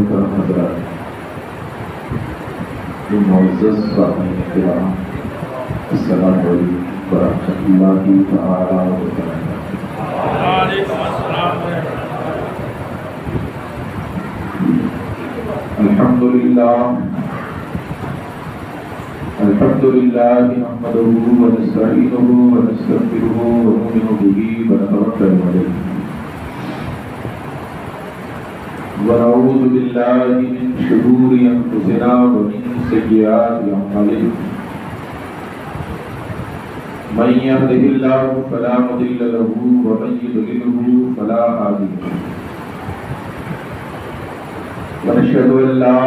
محترم حضرات، معزز سامعین کرام، السلام علیکم ورحمۃ اللہ تعالی وبرکاتہ۔ وعلیکم السلام۔ الحمد للہ نحمده ونستعینه ونستغفره ونؤمن به ونتوکل علیہ ونعوذ باللہ من شرور انفسنا ومن سیئات اعمالنا، من يهده الله فلا مضل له ومن يضلل فلا هادي له، ونشهد ان لا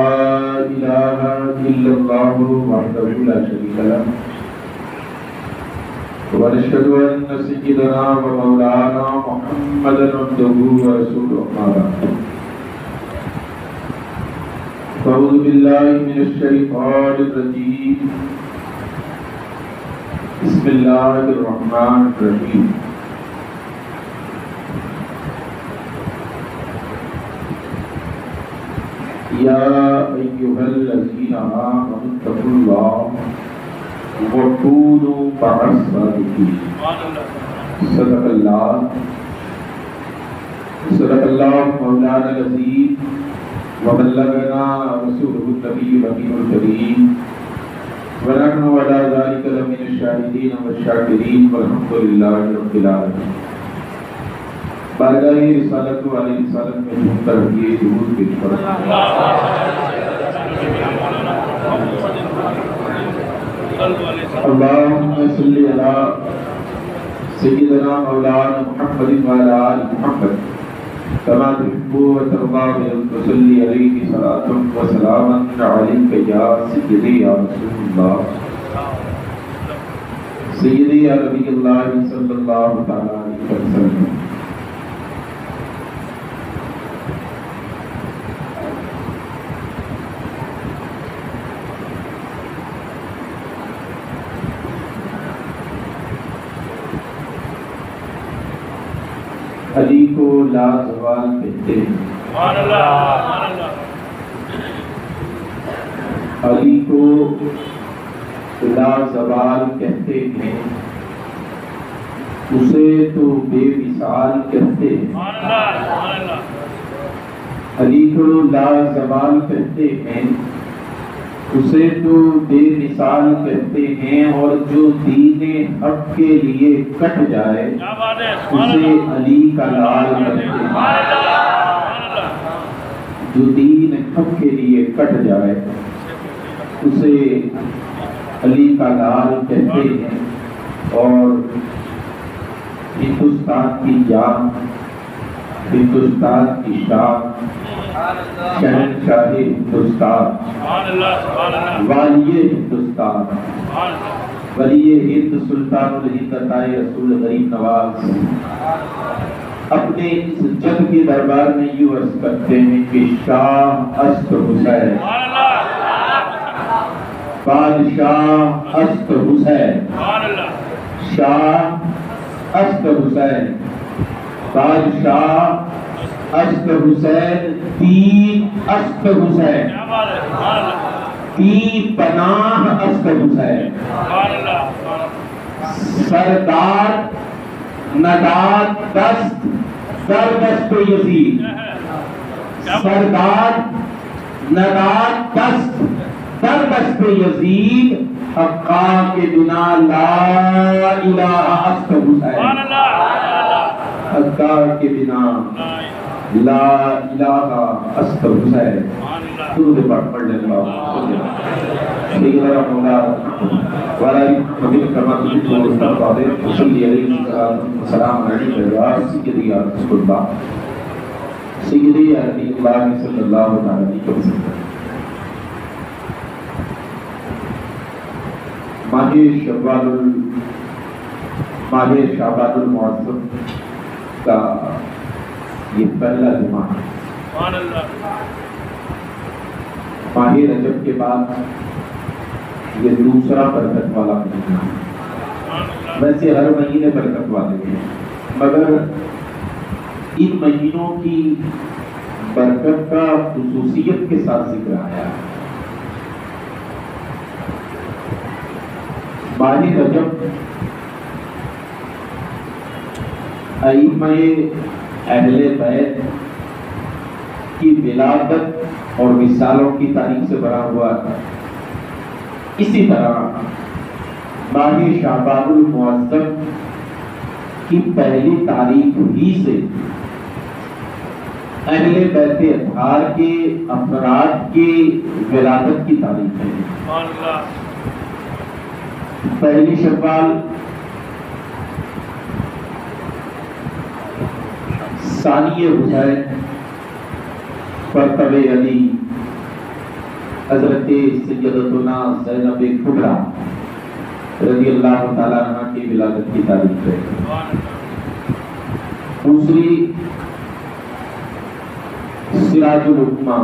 اله الا الله وحده لا شريك له، ونشهد ان سيدنا ومولانا محمدا عبده ورسوله، اما بعد، أعوذ بالله من الشيطان الرجيم، بسم الله الرحمن الرحيم، يا أيها الذين آمنوا اتقوا الله وكونوا مع الصادقين، صدق الله مولانا العظيم، وبلغنا رسوله النبي الأمين الكريم، ونحن على ذلك لمن الشاهدين والشاكرين، والحمد لله رب العالمين۔ بارگاہ رسالت والی رسالت میں جھوم کر یہ درود پیش کروں۔ اللهم صل على سيدنا مولانا محمد وعلى آل محمد كما تحب وترضى، وصلي عليه صلاة وسلاما عليك يا سيدي يا رسول الله، سيدي يا نبي الله صلى الله عليه وسلم۔ علی کو لازوال کہتے ہیں، علی کو لازوال کہتے ہیں، اسے تو بے مثال کہتے ہیں۔ علی کو لازوال کہتے ہیں، اسے تو بے مثال کہتے ہیں، اور جو دین حق کے لیے کٹ جائے اسے علی کا لال کہتے ہیں۔ جو دین حق کے لیے کٹ جائے اسے علی کا لال کہتے ہیں، اور ہندوستان کی جان، ہندوستان کی شان، شہنشاہ ہندوستان، والی ہندوستان، ولی ہند سلطان الہند عطائے رسول غریب نواز اپنے اس جنگ کے دربار میں یوں عرض کرتے ہیں کہ شاہ است حسین، بادشاہ است حسین، شاہ است حسین، بادشاہ است حسین، تین است حسین، تین پناہ است حسین، سردار نداد دست در دست یزید، سردار نداد دست در دست یزید، حقا کے بنا لا الہ است حسین، حقا کے بنا لا الہ است حسین۔ درود پاک پڑھ لیں اللہ سیدنا مولا والا محمد کما تحب وترضى، صلی علیہ وسلم علیہ یا سیدی یا رسول اللہ، سیدی یا نبی اللہ صلی اللہ علیہ وسلم۔ ماہ شعبان المعظم کا یہ پہلا جمعہ ہے۔ ماہ رجب کے بعد یہ دوسرا برکت والا مہینہ ہے۔ ویسے ہر مہینے برکت والے ہیں، مگر ان مہینوں کی برکت کا خصوصیت کے ساتھ ذکر آیا ہے۔ ماہ رجب ائمہ اہل بیت کی ولادت اور وصالوں کی تاریخ سے بھرا ہوا ہے۔ اسی طرح ماہ شعبان المعظم کی پہلی تاریخ ہی سے اہل بیت اطہار کے افراد کی ولادت کی تاریخ ہے۔ پہلی شوال، ثانی حسین، فرتب علی، حضرت سیدتنا زینب کبریٰ رضی اللہ تعالیٰ عنہ کی ولادت کی تاریخ ہے۔ دوسری سراج الامہ،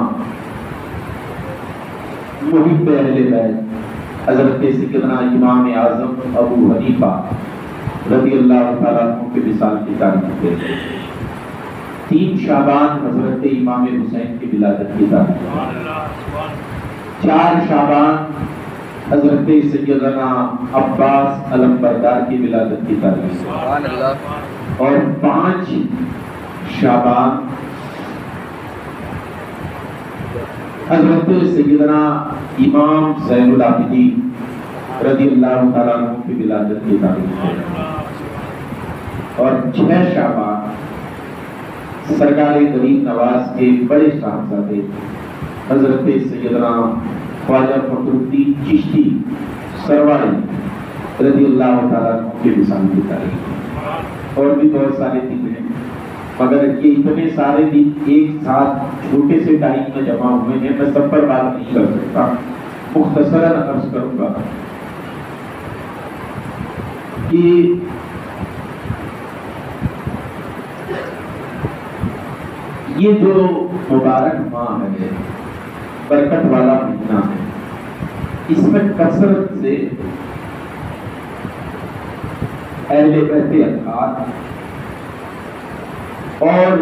محب اہل بیت، حضرت سیدنا امام اعظم ابو حنیفہ رضی اللہ تعالیٰ عنہ کے وصال کی تاریخ ہے۔ 3 شعبان، حضرت امام حسین کی ولادت کی تاریخ ہے۔ 4 شعبان، حضرت سیدنا عباس علمبردار کی ولادت کی تاریخ ہے۔ اور 5 شعبان، حضرت سیدنا امام زین العابدین رضی اللہ تعالیٰ عنہ کی ولادت کی تاریخ ہے۔ اور 6 شعبان، سرکار غریب نواز کے بڑے صاحبزادے حضرت سیدنا خواجہ فخر الدین چشتی سرواری رضی اللہ تعالیٰ عنہ کے وصال کی تاریخ ہے۔ اور بھی بہت سارے دن ہیں، مگر یہ اتنے سارے دن ایک ساتھ چھوٹے سے ٹائم میں جمع ہوئے ہیں، میں سب پر بات نہیں کر سکتا، مختصراً عرض کروں گا کہ یہ جو مبارک ماہ ہے، برکت والا مہینہ ہے، اس میں کثرت سے اہل بیت اطہار اور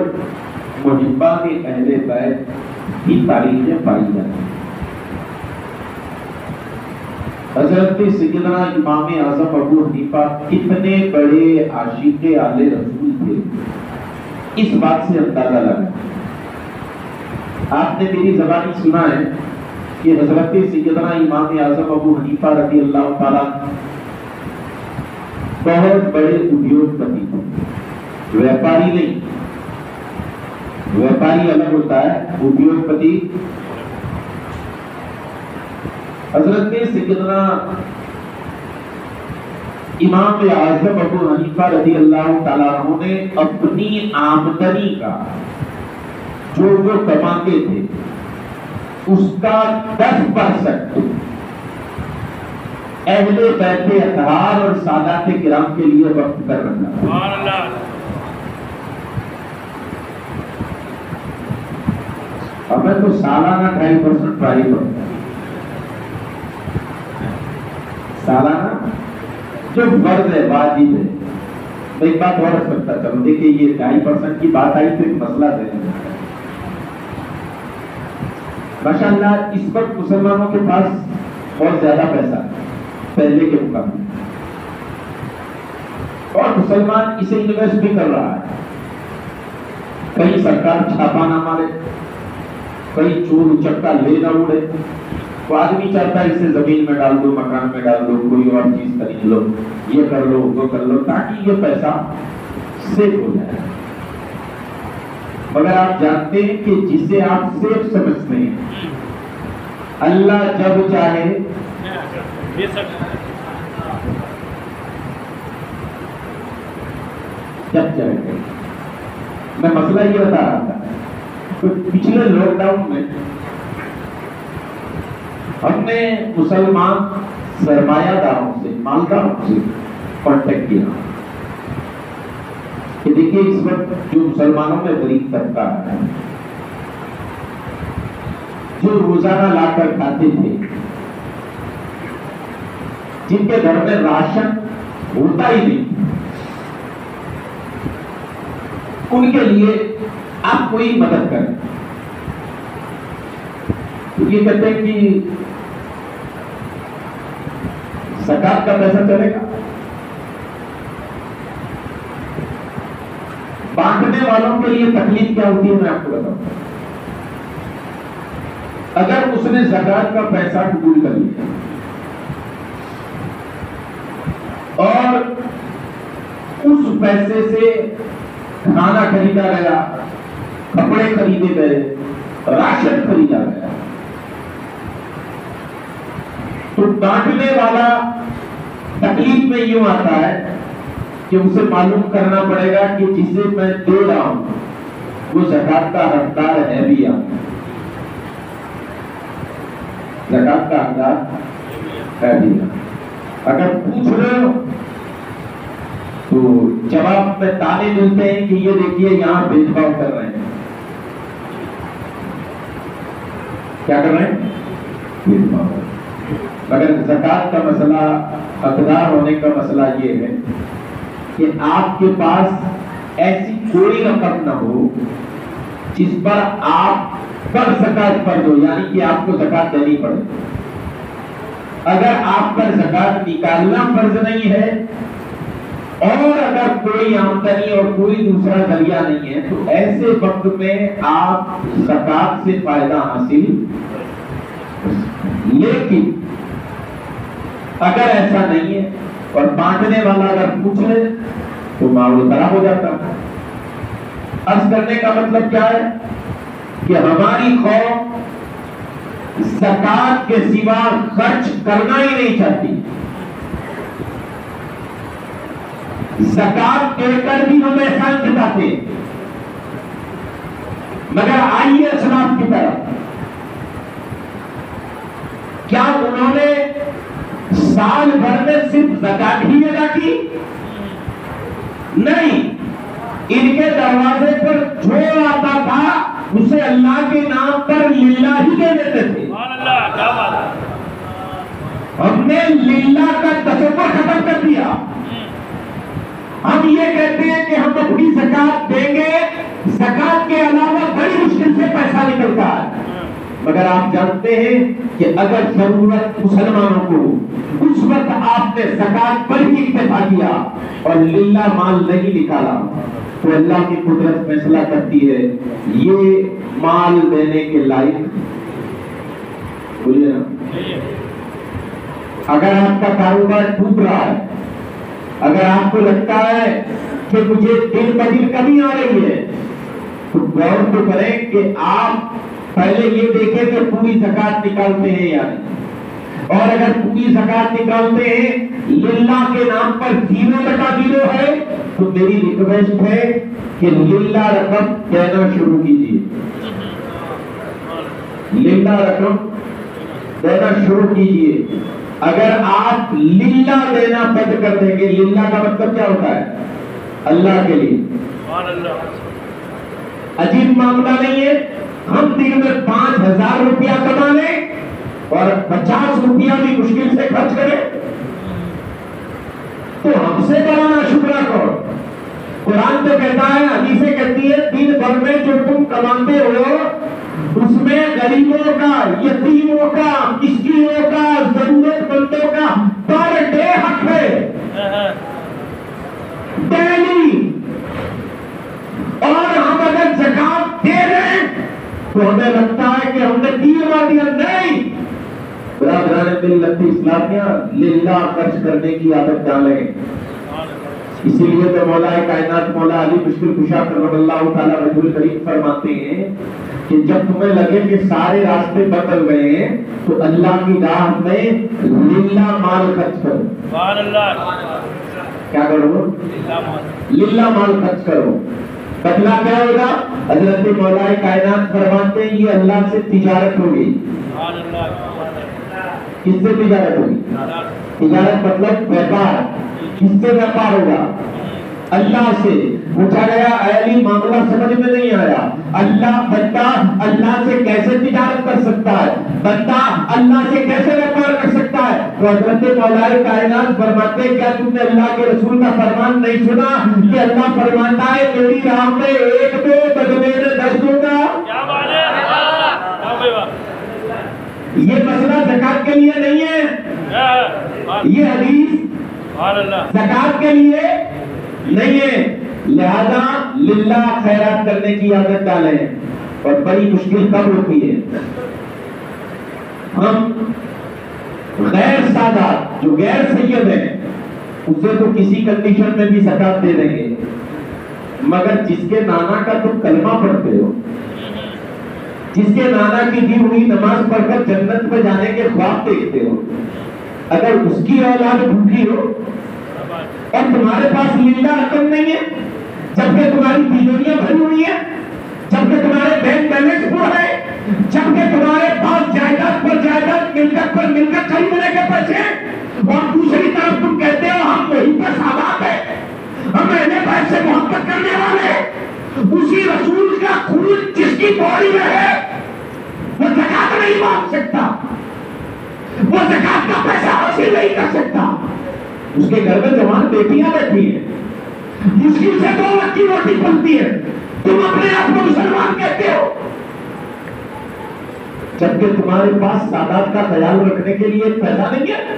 محبان اہل بیت کی تاریخیں پائی جاتی ہیں۔ حضرت سیدنا امام اعظم ابو حنیفہ کتنے بڑے عاشق آل رسول تھے، اس بات سے اندازہ لگا۔ آپ نے میری زبانی سنا ہے کہ حضرت سیدنا امام اعظم ابو حنیفہ رضی اللہ تعالیٰ بہت بڑے ادیوگ پتی تھے، ویپاری نہیں، ویپاری الگ ہوتا ہے، ادیوگ پتی۔ حضرت سیدنا امام اعظم ابو حنیفہ رضی اللہ تعالیٰ عنہ نے اپنی آمدنی کا جو وہ کماتے تھے اس کا 10% اہل بیت اطہار اور سادات کرام کے لیے وقف کر رکھا۔ ہمیں تو سالانہ 2.5% ٹرائی پڑتا ہے، سالانہ جو فرض ہے، واجب ہے۔ میں ایک بات اور رکھ سکتا چلو، دیکھیے یہ 2.5% کی بات آئی تو ایک مسئلہ ہے ماشاءاللہ، اس وقت مسلمانوں کے پاس بہت زیادہ پیسہ ہے پہلے کے مقابلے، اور مسلمان اسے انویسٹ بھی کر رہا ہے۔ کہیں سرکار چھاپا نہ مارے، کہیں چور اچکا لے نہ اڑے، وہ آدمی چاہتا ہے اسے زمین میں ڈال دو، مکان میں ڈال دو، کوئی اور چیز خرید لو، یہ کر لو، وہ کر لو، تاکہ یہ پیسہ سیف ہو جائے۔ مگر آپ جانتے ہیں کہ جسے آپ سیف سمجھتے ہیں، اللہ جب چاہے جب چاہے۔ میں مسئلہ یہ بتا رہا تھا، پچھلے لاک ڈاؤن میں ہم نے مسلمان سرمایہ داروں سے، مالداروں سے کانٹیکٹ کیا کہ دیکھیے اس وقت جو مسلمانوں میں غریب طبقہ ہے، جو روزانہ لا کر کھاتے تھے، جن کے گھر میں راشن ہوتا ہی نہیں، ان کے لیے آپ کوئی مدد کریں۔ یہ کہتے ہیں کہ زکات کا پیسہ چلے گا؟ بانٹنے والوں کے لیے تکلیف کیا ہوتی ہے میں آپ کو بتاؤں. اگر اس نے زکات کا پیسہ قبول کر لیا اور اس پیسے سے کھانا خریدا گیا، کپڑے خریدے گئے، راشن خریدا گیا، تو بانٹنے والا تکلیف میں یوں آتا ہے کہ اسے معلوم کرنا پڑے گا کہ جسے میں دے رہا ہوں وہ زکات کا حقدار ہے بھی یا زکات کا حقدار ہے بھی. اگر پوچھ رہے ہو تو جواب میں تانے ملتے ہیں کہ یہ دیکھیے یہاں بھید بھاؤ کر رہے ہیں. کیا کر رہے ہیں؟ بھید بھاؤ. مگر زکات کا مسئلہ، حقدار ہونے کا مسئلہ یہ ہے کہ آپ کے پاس ایسی کوئی رقم نہ ہو جس پر آپ پر زکات فرض ہو، یعنی کہ آپ کو زکات دینی پڑے. اگر آپ پر زکات نکالنا فرض نہیں ہے اور اگر کوئی آمدنی اور کوئی دوسرا ذریعہ نہیں ہے تو ایسے وقت میں آپ زکات سے فائدہ حاصل. لیکن اگر ایسا نہیں ہے اور بانٹنے والا اگر پوچھے تو معاملہ خراب ہو جاتا ہے. عرض کرنے کا مطلب کیا ہے کہ ہماری قوم زکات کے سوا خرچ کرنا ہی نہیں چاہتی. زکات دے کر بھی ہم احسان جتاتے ہیں. مگر آئیے اسلاف کی طرف، کیا انہوں نے سال بھر میں صرف زکات ہی ادا کی؟ نہیں، ان کے دروازے پر جو آتا تھا اسے اللہ کے نام پر للہ ہی دے دیتے تھے. ہم نے للہ کا تصور ختم کر دیا. ہم یہ کہتے ہیں کہ ہم اپنی زکات دیں گے، زکات کے علاوہ بڑی مشکل سے پیسہ نکلتا ہے. مگر آپ جانتے ہیں کہ اگر ضرورت مسلمانوں کو اس وقت آپ نے زکات پر ہی اکتفا کیا اور للہ مال نہیں نکالا تو اللہ کی قدرت فیصلہ کرتی ہے یہ مال دینے کے لائق. بولیے نا. اگر آپ کا کاروبار ڈوب رہا ہے، اگر آپ کو لگتا ہے کہ مجھے دن بدن کمی آ رہی ہے تو غور تو کریں کہ آپ پہلے یہ دیکھیں کہ پوری زکات نکالتے ہیں یا نہیں. اور اگر پوری زکات نکالتے ہیں للہ کے نام پر 0/0 ہے تو میری ریکویسٹ ہے کہ للہ رقم دینا شروع کیجیے. للہ رقم دینا شروع کیجیے. اگر آپ للہ دینا بند کر دیں گے، للہ کا مطلب کیا ہوتا ہے؟ اللہ کے لیے. عجیب معاملہ نہیں ہے. ہم دن میں 5,000 روپیہ کما لیں اور 50 روپیہ بھی مشکل سے خرچ کریں تو ہم سے بڑا ناشکرا کون؟ قرآن تو کہتا ہے، حدیثیں کہتی ہے دن بھر میں جو تم کماتے ہو اس میں غریبوں کا، یتیموں کا، مسکینوں کا، ضرورت مندوں کا پر ڈے حق ہے ڈیلی. اور ہم اگر زکات دے رہے تو ہمیں لگتا ہے کہ ہم نے تیر مار دیا. نہیں، برادران ملت اسلامیہ للہ خرچ کرنے کی عادت ڈالیں. اسی لیے تو مولا کائنات مولا علی مشکل کشا کرم اللہ تعالیٰ رجل کریم فرماتے ہیں کہ جب تمہیں لگے کہ سارے راستے بدل گئے ہیں تو اللہ کی راہ میں للہ مال خرچ کرو. کیا کرو؟ للہ مال خرچ کرو. بدلا کیا ہوگا؟ حضرت مولا کائنات فرماتے ہیں یہ اللہ سے تجارت ہوگی. کس سے تجارت ہوگی؟ تجارت مطلب ویپار. کس سے ویپار ہوگا؟ اللہ سے. پوچھا گیا اے علی معاملہ سمجھ میں نہیں آیا، بندہ اللہ سے کیسے تجارت کر سکتا ہے، بندہ اللہ سے کیسے ویپار کر سکتا ہے؟ تو حضرت مولا کائنات فرماتے ہیں کیا تم نے اللہ کے رسول کا فرمان نہیں سنا کہ اللہ فرماتا ہے میری راہ میں 1 2 بدلے میں 10 دوں گا. کے لیے نہیں ہے. یہ حدیث زکات کے لیے نہیں ہے. لہذا للہ خیرات کرنے کی عادت ڈالیں. اور بڑی مشکل کب ہوتی ہے؟ ہم غیر سادات جو غیر سید ہیں اسے تو کسی کنڈیشن میں بھی زکات دے دیں گے، مگر جس کے نانا کا تم کلمہ پڑھتے ہو، جس کے نانا کی دی ہوئی نماز پڑھ کر جنت میں جانے کے خواب دیکھتے ہو، اگر اس کی اولاد بھوکی ہو اور تمہارے پاس للہ رقم نہیں ہے، جبکہ تمہاری تجوریاں بھری ہوئی ہیں، جبکہ تمہارے بینک بیلنس پورا ہے، جبکہ تمہارے پاس جائیداد پر جائیداد ملکت پر ملکت خریدنے کے پیسے ہیں، اور دوسری طرف تم کہتے ہو ہم وہی پر سادات ہیں، ہم اہل بیت سے محبت کرنے والے، اسی رسول کا خون جس کی باڈی میں ہے وہ زکات نہیں مانگ سکتا، وہ زکات کا پیسہ حاصل نہیں کر سکتا. اس کے گھر میں جوان بیٹیاں بیٹھی ہیں، مشکل سے 2 وقت کی روٹی بنتی ہے، تم اپنے آپ کو مسلمان کہتے ہو، جبکہ تمہارے پاس سادات کا خیال رکھنے کے لیے پیسہ نہیں ہے.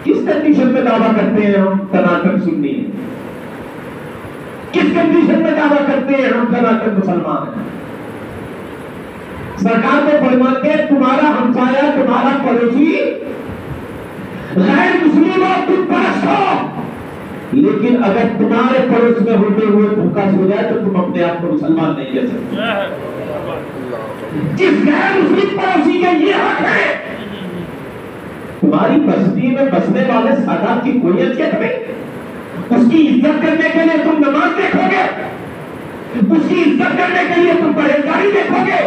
کس کنڈیشن میں دعویٰ کرتے ہیں ہم تناکن سنی ہیں؟ کس کنڈیشن میں دعویٰ کرتے ہیں ہم تناکن مسلمان ہیں؟ سرکار کو فرماتے ہیں تمہارا ہمسایہ تمہارا پڑوسی غیر مسلم ہو، تم پرست ہو، لیکن اگر تمہارے پڑوس میں ہوتے ہوئے بھوکا سو جائے تو تم اپنے آپ کو مسلمان نہیں کہہ سکتے. جس غیر مسلم پڑوسی کا یہ حق ہے. تمہاری بستی میں بسنے والے سادات کی کوئی حیثیت نہیں. اس کی عزت کرنے کے لیے تم نماز دیکھو گے، اس کی عزت کرنے کے لیے تم پرہیزگاری دیکھو گے،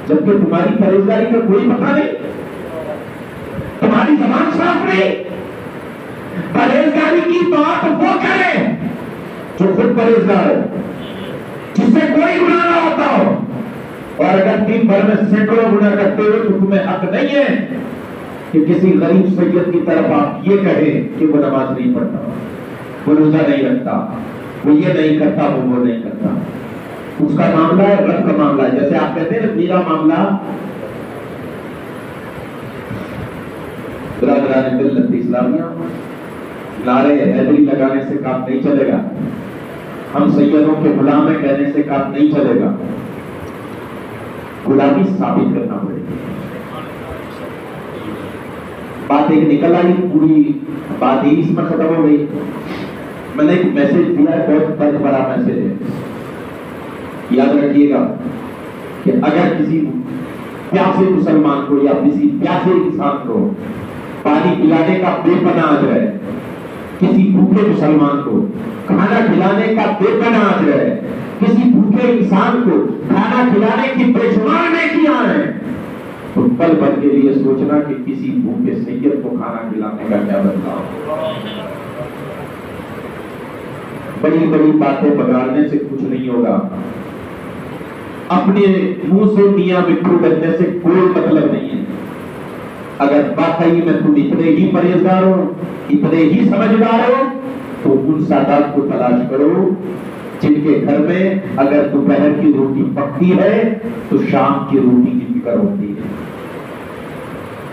جبکہ تمہاری پرہیزگاری کا کوئی پتہ نہیں، تمہاری زبان صاف نہیں. پرہیزگاری کی بات وہ کرے جو خود پرہیزگار ہے، جس سے کوئی گناہ نہ ہوتا ہو، اور اگر دن بھر میں سینکڑوں گناہ کرتے ہو تو تمہیں حق نہیں ہے کہ کسی غریب سید کی طرف آپ یہ کہیں کہ وہ نماز نہیں پڑھتا، وہ روزہ نہیں رکھتا، وہ یہ نہیں کرتا، وہ نہیں کرتا. اس کا معاملہ ہے رب کا معاملہ ہے. جیسے آپ کہتے ہیں نا میرا معاملہ برادران ملت اسلامیہ نعرے حیدری لگانے سے کام نہیں چلے گا، ہم سیدوں کے غلام ہیں کہنے سے کام نہیں چلے گا. غلامی ثابت کرنا پڑے گا. بات ایک نکل آئی، پوری بات ہی اس میں ختم ہو گئی. میں نے ایک میسج دیا ہے، بہت بڑا میسج ہے. یاد رکھیے گا کہ اگر کسی پیاسے مسلمان کو یا کسی پیاسے انسان کو پانی پلانے کا بے پناہ عجر ہے، کسی بھوکے مسلمان کو کھانا کھلانے کا بے پناہ عجر ہے، کسی بھوکے انسان کو کھانا کھلانے کی بے شمار نیکیاں ہیں، تو پل بھر کے لیے سوچنا کہ کسی بھوکے سید کو کھانا کھلانے کا کیا بدلا ہو. بڑی بڑی باتیں بگاڑنے سے کچھ نہیں ہوگا. اپنے منہ سے میاں مٹھو کرنے سے کوئی مطلب نہیں ہے. اگر واقعی میں تم اتنے ہی پرہیزگار ہو، اتنے ہی سمجھدار ہو، تو ان سادات کو تلاش کرو جن کے گھر میں اگر دوپہر کی روٹی پکتی ہے تو شام کی روٹی کی فکر ہوتی ہے.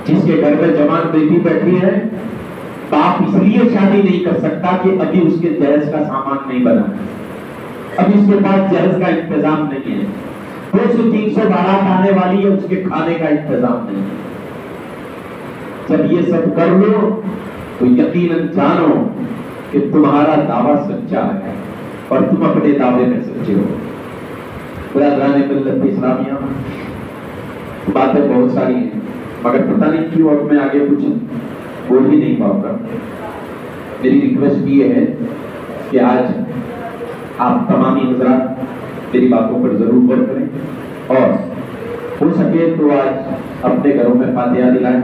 جس کے گھر میں جوان بیٹی بیٹھی ہے، باپ اس لیے شادی نہیں کر سکتا کہ ابھی اس کے جہیز کا سامان نہیں بنا، ابھی اس کے پاس جہیز کا انتظام نہیں ہے، 200-300 بارات آنے والی ہے، اس کے کھانے کا انتظام نہیں ہے. جب یہ سب کر لو تو یقیناً جانو کہ تمہارا دعویٰ سچا ہے اور تم اپنے دعوے میں سچے ہو. برادران ملت اسلامیہ، باتیں بہت ساری ہیں مگر پتہ نہیں کیوں اب میں آگے کچھ بول ہی نہیں پاؤں گا. میری ریکویسٹ یہ ہے کہ آج آپ تمامی حضرات میری باتوں پر ضرور غور کریں اور ہو سکے تو آج اپنے گھروں میں فاتحہ دلائیں،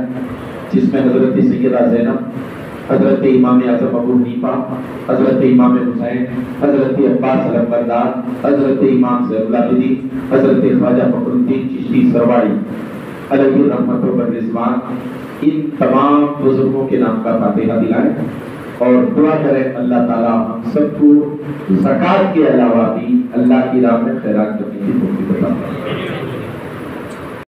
جس میں حضرت سیدہ زینب، حضرت امام اعظم ابو حنیفہ، حضرت امام حسین، حضرت عباس علمبردار، حضرت امام زین العابدین، حضرت خواجہ فخر الدین چشتی سرواڑی علیہ رحمت و رضوان، ان تمام بزرگوں کے نام کا فاتحہ دلائیں اور دعا کریں اللہ تعالیٰ ہم سب کو زکات کے علاوہ بھی اللہ کی راہ میں خیرات کرنے کی توفیق عطا فرمائے.